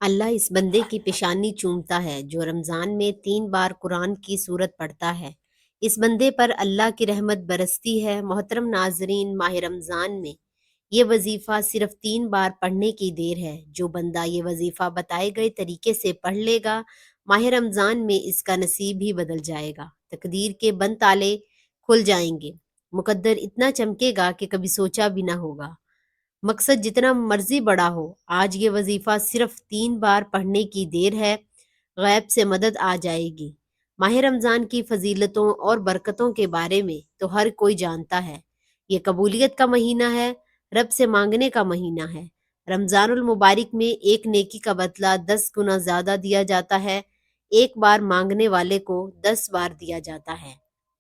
اللہ اس بندے کی پیشانی چومتا ہے جو رمضان میں 3 بار قرآن کی سورت پڑھتا ہے۔ اس بندے پر اللہ کی رحمت برستی ہے۔ محترم ناظرین، ماہ رمضان میں یہ وظیفہ صرف 3 بار پڑھنے کی دیر ہے۔ جو بندہ یہ وظیفہ بتائے گئے طریقے سے پڑھ لے گا، ماہ رمضان میں اس کا نصیب ہی بدل جائے گا۔ تقدیر کے بند تالے کھل جائیں گے، مقدر اتنا چمکے گا کہ کبھی سوچا بھی نہ ہوگا۔ مقصد جتنا مرضی بڑا ہو، آج یہ وظیفہ صرف 3 بار پڑھنے کی دیر ہے، غیب سے مدد آ جائے گی۔ ماہ رمضان کی فضیلتوں اور برکتوں کے بارے میں تو ہر کوئی جانتا ہے۔ یہ قبولیت کا مہینہ ہے، رب سے مانگنے کا مہینہ ہے۔ رمضان المبارک میں ایک نیکی کا بدلہ 10 گنا زیادہ دیا جاتا ہے۔ 1 بار مانگنے والے کو 10 بار دیا جاتا ہے۔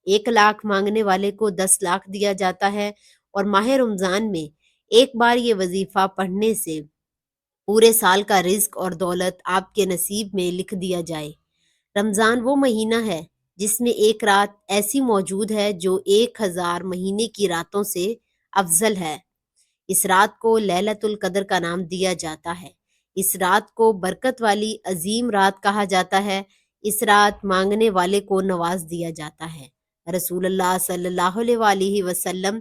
1 لاکھ مانگنے والے کو 10 لاکھ دیا جاتا ہے۔ اور ماہ رمضان میں 1 بار یہ وظیفہ پڑھنے سے پورے سال کا رزق اور دولت آپ کے نصیب میں لکھ دیا جائے۔ رمضان وہ مہینہ ہے جس میں ایک رات ایسی موجود ہے جو 1000 مہینے کی راتوں سے افضل ہے۔ اس رات کو لیلۃ القدر کا نام دیا جاتا ہے۔ اس رات کو برکت والی عظیم رات کہا جاتا ہے۔ اس رات مانگنے والے کو نواز دیا جاتا ہے۔ رسول اللہ صلی اللہ علیہ وآلہ وسلم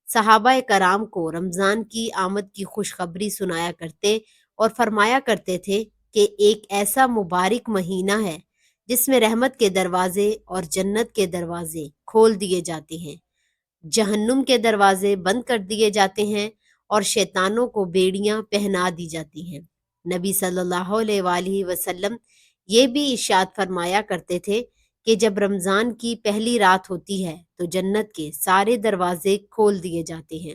صحابہ کرام کو رمضان کی آمد کی خوشخبری سنایا کرتے اور فرمایا کرتے تھے کہ ایک ایسا مبارک مہینہ ہے جس میں رحمت کے دروازے اور جنت کے دروازے کھول دیے جاتے ہیں، جہنم کے دروازے بند کر دیے جاتے ہیں اور شیطانوں کو بیڑیاں پہنا دی جاتی ہیں۔ نبی صلی اللہ علیہ وآلہ وسلم یہ بھی ارشاد فرمایا کرتے تھے کہ جب رمضان کی پہلی رات ہوتی ہے تو جنت کے سارے دروازے کھول دیے جاتے ہیں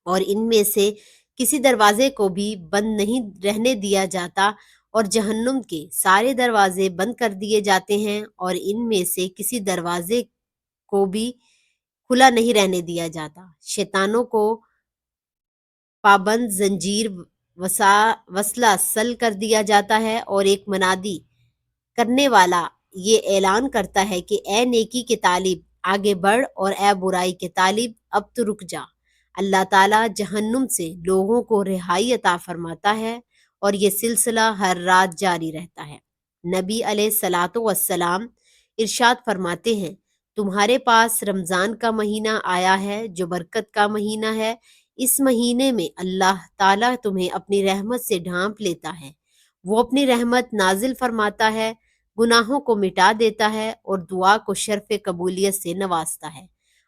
اور ان میں سے کسی دروازے کو بھی بند نہیں رہنے دیا جاتا، اور جہنم کے سارے دروازے بند کر دیے جاتے ہیں اور ان میں سے کسی دروازے کو بھی کھلا نہیں رہنے دیا جاتا۔ شیطانوں کو پابند زنجیر وصلہ سل کر دیا جاتا ہے اور ایک منادی کرنے والا یہ اعلان کرتا ہے کہ اے نیکی کے طالب آگے بڑھ اور اے برائی کے طالب اب تو رک جا۔ اللہ تعالیٰ جہنم سے لوگوں کو رہائی عطا فرماتا ہے اور یہ سلسلہ ہر رات جاری رہتا ہے۔ نبی علیہ الصلاۃ والسلام ارشاد فرماتے ہیں، تمہارے پاس رمضان کا مہینہ آیا ہے جو برکت کا مہینہ ہے۔ اس مہینے میں اللہ تعالیٰ تمہیں اپنی رحمت سے ڈھانپ لیتا ہے۔ وہ اپنی رحمت نازل فرماتا ہے، گناہوں کو مٹا دیتا ہے اور دعا کو شرف قبولیت سے نوازتا ہے۔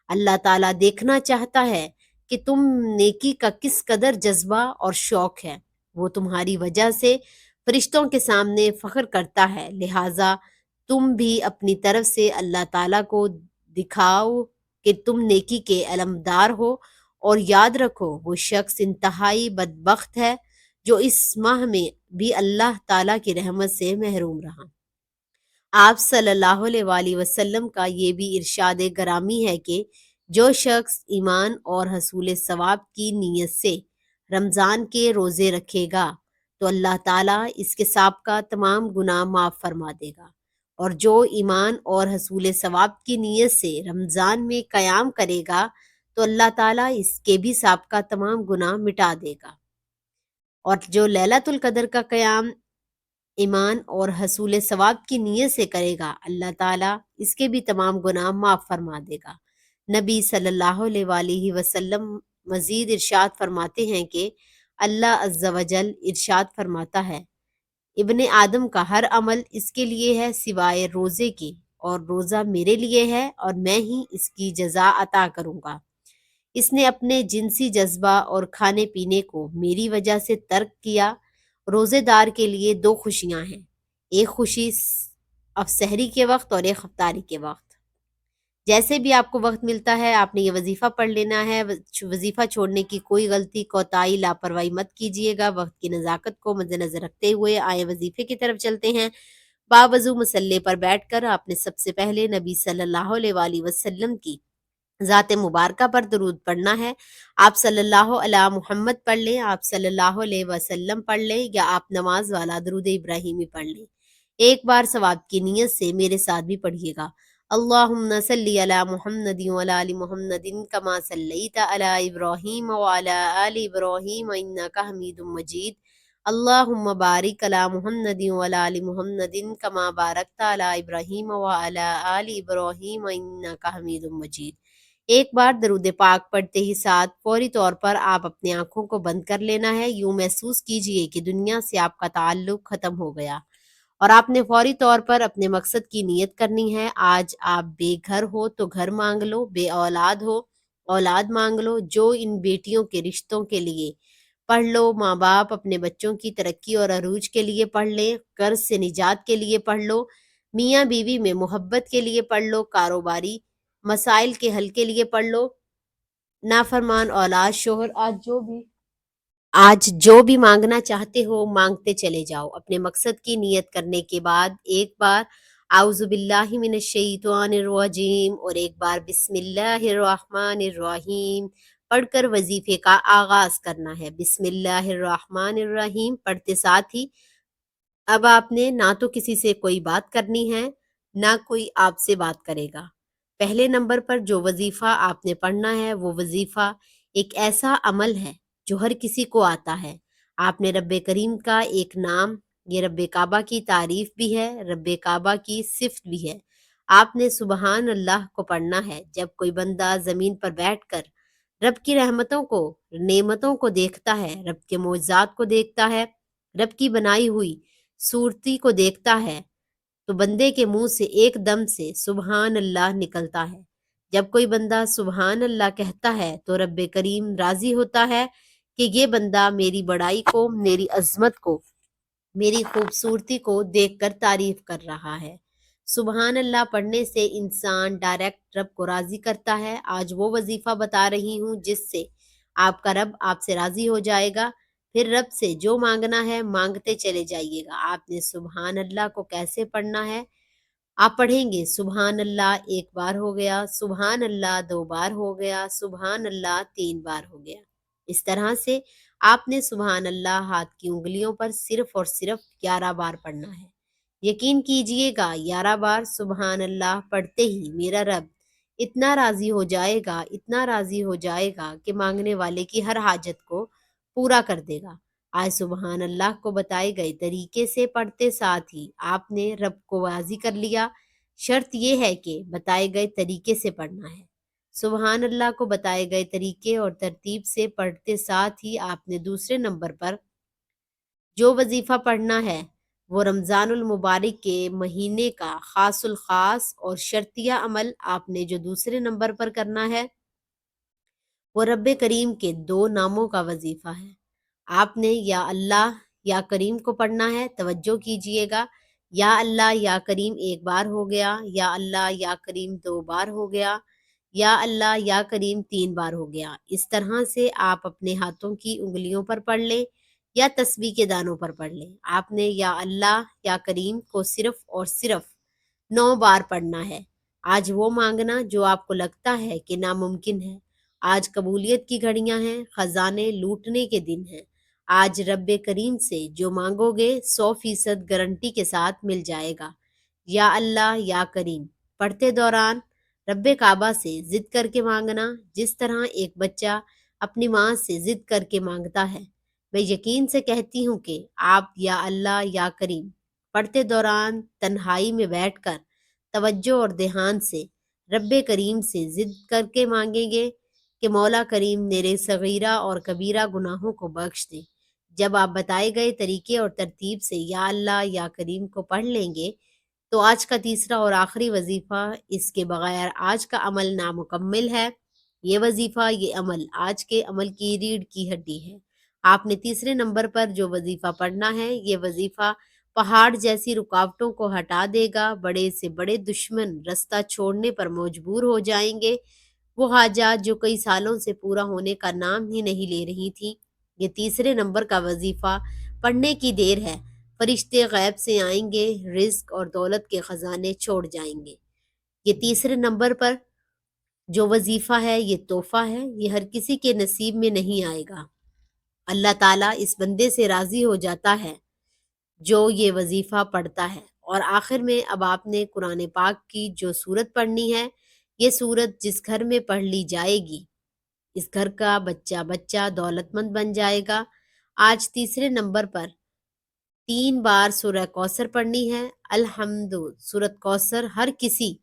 اللہ تعالیٰ دیکھنا چاہتا ہے کہ تم نیکی کا کس قدر جذبہ اور شوق ہے۔ وہ تمہاری وجہ سے فرشتوں کے سامنے فخر کرتا ہے، لہٰذا تم بھی اپنی طرف سے اللہ تعالیٰ کو دکھاؤ کہ تم نیکی کے علمدار ہو، اور یاد رکھو وہ شخص انتہائی بدبخت ہے جو اس ماہ میں بھی اللہ تعالیٰ کی رحمت سے محروم رہا۔ آپ صلی اللہ علیہ وآلہ وسلم کا یہ بھی ارشاد گرامی ہے کہ جو شخص ایمان اور حصول ثواب کی نیت سے رمضان کے روزے رکھے گا تو اللہ تعالیٰ اس کے سابقہ تمام گناہ معاف فرما دے گا، اور جو ایمان اور حصول ثواب کی نیت سے رمضان میں قیام کرے گا تو اللہ تعالیٰ اس کے بھی سابقہ تمام گناہ مٹا دے گا، اور جو لیلۃ القدر کا قیام ایمان اور حصول ثواب کی نیت سے کرے گا اللہ تعالیٰ اس کے بھی تمام گناہ معاف فرما دے گا۔ نبی صلی اللہ علیہ وآلہ وسلم مزید ارشاد فرماتے ہیں کہ اللہ عز و جل ارشاد فرماتا ہے، ابن آدم کا ہر عمل اس کے لیے ہے سوائے روزے کے، اور روزہ میرے لیے ہے اور میں ہی اس کی جزا عطا کروں گا۔ اس نے اپنے جنسی جذبہ اور کھانے پینے کو میری وجہ سے ترک کیا۔ روزے دار کے لیے 2 خوشیاں ہیں، ایک خوشی سحری کے وقت اور ایک افطاری کے وقت۔ جیسے بھی آپ کو وقت ملتا ہے آپ نے یہ وظیفہ پڑھ لینا ہے۔ وظیفہ چھوڑنے کی کوئی غلطی، کوتاہی، لاپرواہی مت کیجیے گا۔ وقت کی نزاکت کو مد نظر رکھتے ہوئے آئے وظیفے کی طرف چلتے ہیں۔ باوضو مصلی پر بیٹھ کر آپ نے سب سے پہلے نبی صلی اللہ علیہ وآلہ وسلم کی ذات مبارکہ پر درود پڑھنا ہے۔ آپ صلی اللہ علیہ محمد پڑھ لیں، آپ صلی اللہ علیہ وسلم پڑھ لیں، یا آپ نماز والا درود ابراہیمی پڑھ لیں۔ ایک بار ثواب کی نیت سے میرے ساتھ بھی پڑھیے گا۔ اللہم صلی علی محمد وعلی آل محمد کما صلیت علی ابراہیم وعلی آل ابراہیم انک حمید مجید۔ اللہم بارک علی محمد وعلی آل محمد کما بارکت علی ابراہیم وعلی آل ابراہیم انک حمید مجید۔ ایک بار درود پاک پڑھتے ہی ساتھ فوری طور پر آپ اپنی آنکھوں کو بند کر لینا ہے۔ یوں محسوس کیجئے کہ دنیا سے آپ کا تعلق ختم ہو گیا اور آپ نے فوری طور پر اپنے مقصد کی نیت کرنی ہے۔ آج آپ بے گھر ہو تو گھر مانگ لو، بے اولاد ہو اولاد مانگ لو۔ جو ان بیٹیوں کے رشتوں کے لیے پڑھ لو، ماں باپ اپنے بچوں کی ترقی اور عروج کے لیے پڑھ لیں، قرض سے نجات کے لیے پڑھ لو، میاں بیوی میں محبت کے لیے پڑھ لو، کاروباری مسائل کے حل کے لیے پڑھ لو، نافرمان اولاد شوہر۔ آج جو بھی مانگنا چاہتے ہو مانگتے چلے جاؤ۔ اپنے مقصد کی نیت کرنے کے بعد ایک بار اعوذ باللہ من الشیطان الرجیم اور ایک بار بسم اللہ الرحمن الرحیم پڑھ کر وظیفے کا آغاز کرنا ہے۔ بسم اللہ الرحمن الرحیم پڑھتے ساتھ ہی اب آپ نے نہ تو کسی سے کوئی بات کرنی ہے، نہ کوئی آپ سے بات کرے گا۔ پہلے نمبر پر جو وظیفہ آپ نے پڑھنا ہے وہ وظیفہ ایک ایسا عمل ہے جو ہر کسی کو آتا ہے۔ آپ نے رب کریم کا ایک نام، یہ رب کعبہ کی تعریف بھی ہے، رب کعبہ کی صفت بھی ہے۔ آپ نے سبحان اللہ کو پڑھنا ہے۔ جب کوئی بندہ زمین پر بیٹھ کر رب کی رحمتوں کو، نعمتوں کو دیکھتا ہے، رب کے معجزات کو دیکھتا ہے، رب کی بنائی ہوئی صورتی کو دیکھتا ہے، تو بندے کے منہ سے ایک دم سے سبحان اللہ نکلتا ہے۔ جب کوئی بندہ سبحان اللہ کہتا ہے تو رب کریم راضی ہوتا ہے کہ یہ بندہ میری بڑائی کو، میری عظمت کو، میری خوبصورتی کو دیکھ کر تعریف کر رہا ہے۔ سبحان اللہ پڑھنے سے انسان ڈائریکٹ رب کو راضی کرتا ہے۔ آج وہ وظیفہ بتا رہی ہوں جس سے آپ کا رب آپ سے راضی ہو جائے گا۔ پھر رب سے جو مانگنا ہے مانگتے چلے جائیے گا۔ آپ نے سبحان اللہ کو کیسے پڑھنا ہے؟ آپ پڑھیں گے سبحان اللہ ایک بار ہو گیا، سبحان اللہ دو بار ہو گیا، سبحان اللہ تین بار ہو گیا۔ اس طرح سے آپ نے سبحان اللہ ہاتھ کی انگلیوں پر صرف اور صرف 11 بار پڑھنا ہے۔ یقین کیجئے گا 11 بار سبحان اللہ پڑھتے ہی میرا رب اتنا راضی ہو جائے گا، اتنا راضی ہو جائے گا کہ مانگنے والے کی ہر حاجت کو پورا کر دے گا۔ آج سبحان اللہ کو بتائے گئے طریقے سے پڑھتے ساتھ ہی آپ نے رب کو راضی کر لیا۔ شرط یہ ہے کہ بتائے گئے طریقے سے پڑھنا ہے۔ سبحان اللہ کو بتائے گئے طریقے اور ترتیب سے پڑھتے ساتھ ہی آپ نے دوسرے نمبر پر جو وظیفہ پڑھنا ہے وہ رمضان المبارک کے مہینے کا خاص الخاص اور شرطیہ عمل آپ نے جو دوسرے نمبر پر کرنا ہے وہ رب کریم کے 2 ناموں کا وظیفہ ہے۔ آپ نے یا اللہ یا کریم کو پڑھنا ہے۔ توجہ کیجئے گا، یا اللہ یا کریم ایک بار ہو گیا، یا اللہ یا کریم 2 بار ہو گیا، یا اللہ یا کریم 3 بار ہو گیا۔ اس طرح سے آپ اپنے ہاتھوں کی انگلیوں پر پڑھ لیں یا تسبیح کے دانوں پر پڑھ لیں۔ آپ نے یا اللہ یا کریم کو صرف اور صرف 9 بار پڑھنا ہے۔ آج وہ مانگنا جو آپ کو لگتا ہے کہ ناممکن ہے۔ آج قبولیت کی گھڑیاں ہیں، خزانے لوٹنے کے دن ہیں۔ آج رب کریم سے جو مانگو گے 100% گارنٹی کے ساتھ مل جائے گا۔ یا اللہ یا کریم پڑھتے دوران رب کعبہ سے ضد کر کے مانگنا، جس طرح ایک بچہ اپنی ماں سے ضد کر کے مانگتا ہے۔ میں یقین سے کہتی ہوں کہ آپ یا اللہ یا کریم پڑھتے دوران تنہائی میں بیٹھ کر توجہ اور دھیان سے رب کریم سے ضد کر کے مانگیں گے کہ مولا کریم میرے صغیرہ اور کبیرہ گناہوں کو بخش دے۔ جب آپ بتائے گئے طریقے اور ترتیب سے یا اللہ یا کریم کو پڑھ لیں گے تو آج کا تیسرا اور آخری وظیفہ، اس کے بغیر آج کا عمل نامکمل ہے۔ یہ وظیفہ، یہ عمل آج کے عمل کی ریڑھ کی ہڈی ہے۔ آپ نے تیسرے نمبر پر جو وظیفہ پڑھنا ہے، یہ وظیفہ پہاڑ جیسی رکاوٹوں کو ہٹا دے گا۔ بڑے سے بڑے دشمن رستہ چھوڑنے پر مجبور ہو جائیں گے۔ وہ حاجات جو کئی سالوں سے پورا ہونے کا نام ہی نہیں لے رہی تھی، یہ تیسرے نمبر کا وظیفہ پڑھنے کی دیر ہے۔ فرشتے غیب سے آئیں گے، رزق اور دولت کے خزانے چھوڑ جائیں گے۔ یہ تیسرے نمبر پر جو وظیفہ ہے یہ تحفہ ہے، یہ ہر کسی کے نصیب میں نہیں آئے گا۔ اللہ تعالیٰ اس بندے سے راضی ہو جاتا ہے جو یہ وظیفہ پڑھتا ہے۔ اور آخر میں اب آپ نے قرآن پاک کی جو سورت پڑھنی ہے، یہ سورت جس گھر میں پڑھ لی جائے گی، اس گھر کا بچہ بچہ دولت مند بن جائے گا۔ آج تیسرے نمبر پر 3 بار سورہ کوثر پڑھنی ہے۔ الحمد، سورۃ کوثر ہر کسی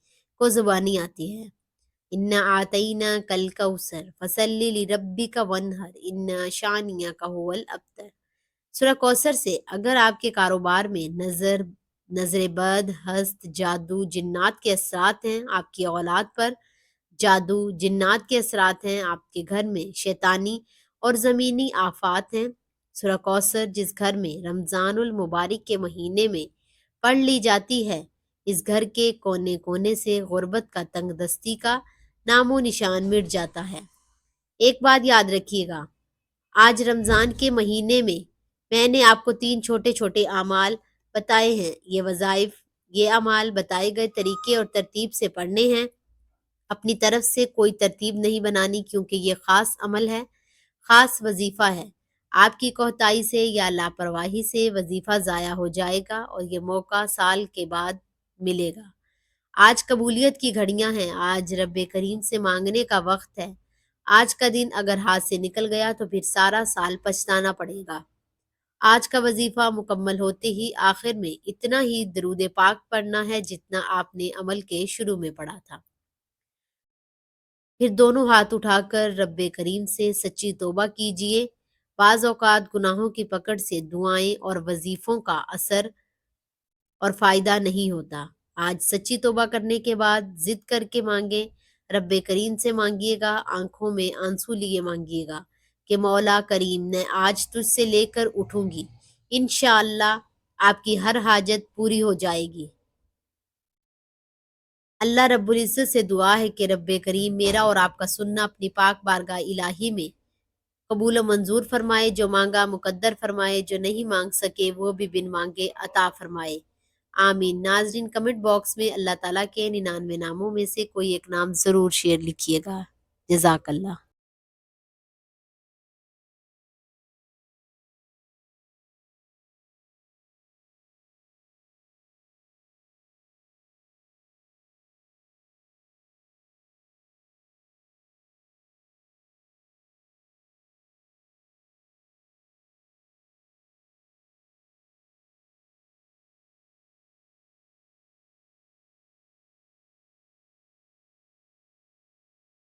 کو زبانی آتی ہے۔ انا آتینا کل کوثر فصلی لربک وانحر ان شانئک هو الابتر۔ سورہ کوثر سے اگر آپ کے کاروبار میں نظر بد، حسد، جادو، جنات کے اثرات ہیں، آپ کی اولاد پر جادو، جنات کے اثرات ہیں، آپ کے گھر میں شیطانی اور زمینی آفات ہیں، سورہ کوثر جس گھر میں رمضان المبارک کے مہینے میں پڑھ لی جاتی ہے، اس گھر کے کونے کونے سے غربت کا تنگ دستی کا نام و نشان مٹ جاتا ہے۔ ایک بات یاد رکھیے گا، آج رمضان کے مہینے میں نے آپ کو 3 چھوٹے چھوٹے اعمال بتائے ہیں۔ یہ وظائف، یہ اعمال بتائے گئے طریقے اور ترتیب سے پڑھنے ہیں۔ اپنی طرف سے کوئی ترتیب نہیں بنانی، کیونکہ یہ خاص عمل ہے، خاص وظیفہ ہے۔ آپ کی کوتاہی سے یا لاپرواہی سے وظیفہ ضائع ہو جائے گا اور یہ موقع سال کے بعد ملے گا۔ آج قبولیت کی گھڑیاں ہیں، آج رب کریم سے مانگنے کا وقت ہے۔ آج کا دن اگر ہاتھ سے نکل گیا تو پھر سارا سال پچھتانا پڑے گا۔ آج کا وظیفہ مکمل ہوتے ہی آخر میں اتنا ہی درود پاک پڑھنا ہے جتنا آپ نے عمل کے شروع میں پڑھا تھا۔ پھر دونوں ہاتھ اٹھا کر رب کریم سے سچی توبہ کیجیے۔ بعض اوقات گناہوں کی پکڑ سے دعائیں اور وظیفوں کا اثر اور فائدہ نہیں ہوتا۔ آج سچی توبہ کرنے کے بعد ضد کر کے مانگیں، رب کریم سے مانگیے گا، آنکھوں میں آنسو لیے مانگیے گا کہ مولا کریم نے آج تجھ سے لے کر اٹھوں گی، انشاءاللہ آپ کی ہر حاجت پوری ہو جائے گی۔ اللہ رب العزت سے دعا ہے کہ رب کریم میرا اور آپ کا سننا اپنی پاک بارگاہ الہی میں قبول و منظور فرمائے، جو مانگا مقدر فرمائے، جو نہیں مانگ سکے وہ بھی بن مانگے عطا فرمائے، آمین۔ ناظرین، کمنٹ باکس میں اللہ تعالیٰ کے 99 ناموں میں سے کوئی ایک نام ضرور شیئر لکھیے گا۔ جزاک اللہ۔